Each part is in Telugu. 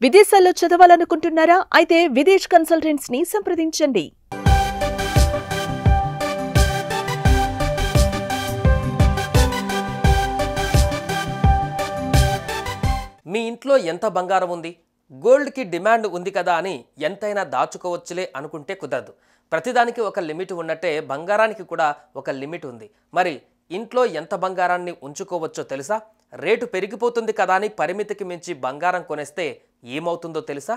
విదేశాల్లో చదవాలనుకుంటున్నారా? అయితే విదేశ్ కన్సల్టెంట్స్ ని సంప్రదించండి. మీ ఇంట్లో ఎంత బంగారం ఉంది? గోల్డ్కి డిమాండ్ ఉంది కదా అని ఎంతైనా దాచుకోవచ్చులే అనుకుంటే కుదరదు. ప్రతిదానికి ఒక లిమిట్ ఉన్నట్టే బంగారానికి కూడా ఒక లిమిట్ ఉంది. మరి ఇంట్లో ఎంత బంగారాన్ని ఉంచుకోవచ్చో తెలుసా? రేటు పెరిగిపోతుంది కదా అని పరిమితికి మించి బంగారం కొనేస్తే ఏమవుతుందో తెలుసా?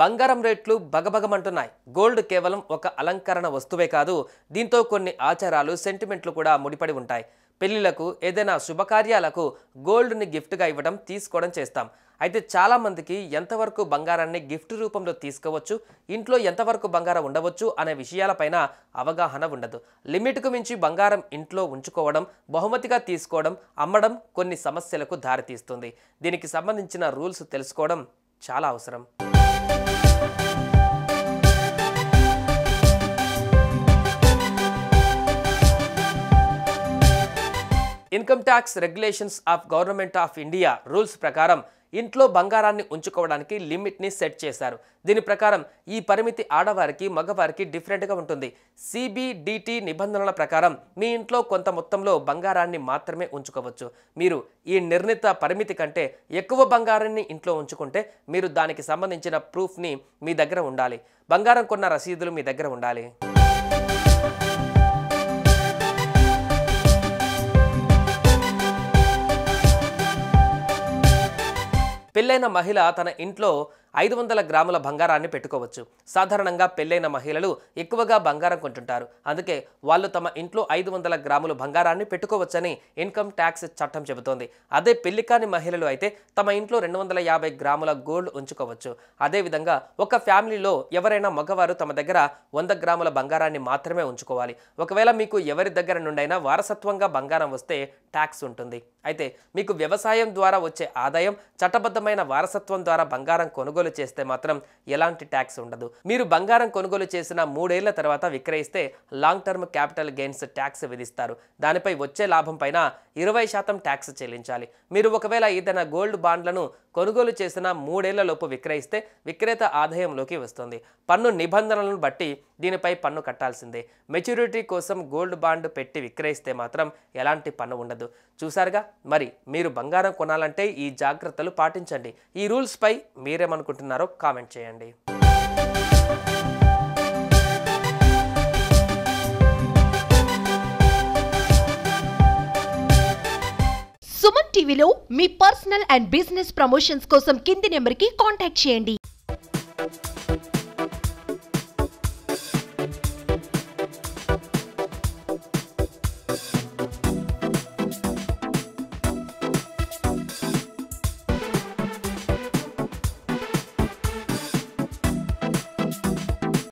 బంగారం రేట్లు బగబగమంటున్నాయి. గోల్డ్ కేవలం ఒక అలంకరణ వస్తువే కాదు, దీంతో కొన్ని ఆచారాలు, సెంటిమెంట్లు కూడా ముడిపడి ఉంటాయి. పెళ్లిలకు, ఏదైనా శుభకార్యాలకు గోల్డ్ని గిఫ్ట్గా ఇవ్వడం, తీసుకోవడం చేస్తాం. అయితే చాలామందికి ఎంతవరకు బంగారాన్ని గిఫ్ట్ రూపంలో తీసుకోవచ్చు, ఇంట్లో ఎంతవరకు బంగారం ఉండవచ్చు అనే విషయాలపైన అవగాహన ఉండదు. లిమిట్కు మించి బంగారం ఇంట్లో ఉంచుకోవడం, బహుమతిగా తీసుకోవడం, అమ్మడం కొన్ని సమస్యలకు దారితీస్తుంది. దీనికి సంబంధించిన రూల్స్ తెలుసుకోవడం చాలా అవసరం. Income tax regulations of government of India rules ప్రకారం ఇంట్లో బంగారాన్ని ఉంచుకోవడానికి లిమిట్ని సెట్ చేశారు. దీని ప్రకారం ఈ పరిమితి ఆడవారికి, మగవారికి డిఫరెంట్గా ఉంటుంది. సిబిడిటి నిబంధనల ప్రకారం మీ ఇంట్లో కొంత మొత్తంలో బంగారాన్ని మాత్రమే ఉంచుకోవచ్చు. మీరు ఈ నిర్ణీత పరిమితి కంటే ఎక్కువ బంగారాన్ని ఇంట్లో ఉంచుకుంటే మీరు దానికి సంబంధించిన ప్రూఫ్ని మీ దగ్గర ఉండాలి. బంగారం కొన్న రసీదులు మీ దగ్గర ఉండాలి. పెళ్ళైన మహిళ తన ఇంట్లో 500 గ్రాముల బంగారాన్ని పెట్టుకోవచ్చు. సాధారణంగా పెళ్ళైన మహిళలు ఎక్కువగా బంగారం కొంటుంటారు. అందుకే వాళ్ళు తమ ఇంట్లో 500 గ్రాముల బంగారాన్ని పెట్టుకోవచ్చని ఇన్కమ్ ట్యాక్స్ చట్టం చెబుతోంది. అదే పెళ్లి కాని మహిళలు అయితే తమ ఇంట్లో 250 గ్రాముల గోల్డ్ ఉంచుకోవచ్చు. అదేవిధంగా ఒక ఫ్యామిలీలో ఎవరైనా మగవారు తమ దగ్గర 100 గ్రాముల బంగారాన్ని మాత్రమే ఉంచుకోవాలి. ఒకవేళ మీకు ఎవరి దగ్గర నుండైనా వారసత్వంగా బంగారం వస్తే ట్యాక్స్ ఉంటుంది. అయితే మీకు వ్యవసాయం ద్వారా వచ్చే ఆదాయం, చట్టబద్ధమైన వారసత్వం ద్వారా బంగారం కొనుగోలు చేస్తే మాత్రం ఎలాంటి ట్యాక్స్ ఉండదు. మీరు బంగారం కొనుగోలు చేసిన 3 ఏళ్ల తర్వాత విక్రయిస్తే long term capital gains tax విధిస్తారు. దానిపై వచ్చే లాభం పైన 20% ట్యాక్స్ చెల్లించాలి. మీరు ఒకవేళ ఏదైనా గోల్డ్ బాండ్లను కొనుగోలు చేసిన 3 ఏళ్లలోపు విక్రయిస్తే విక్రేత ఆదాయంలోకి వస్తుంది. పన్ను నిబంధనలను బట్టి దీనిపై పన్ను కట్టాల్సిందే. మెచ్యూరిటీ కోసం గోల్డ్ బాండ్ పెట్టి విక్రయిస్తే మాత్రం ఎలాంటి పన్ను ఉండదు. చూసారుగా, మరి మీరు బంగారం కొనాలంటే ఈ జాగ్రత్తలు పాటించండి. ఈ రూల్స్ పై మీరేమనుకుంటున్నారో కామెంట్ చేయండి. సుమన్ టీవీలో మీ పర్సనల్ అండ్ బిజినెస్ ప్రమోషన్స్ కోసం కింది నెంబర్కి కాంటాక్ట్ చేయండి.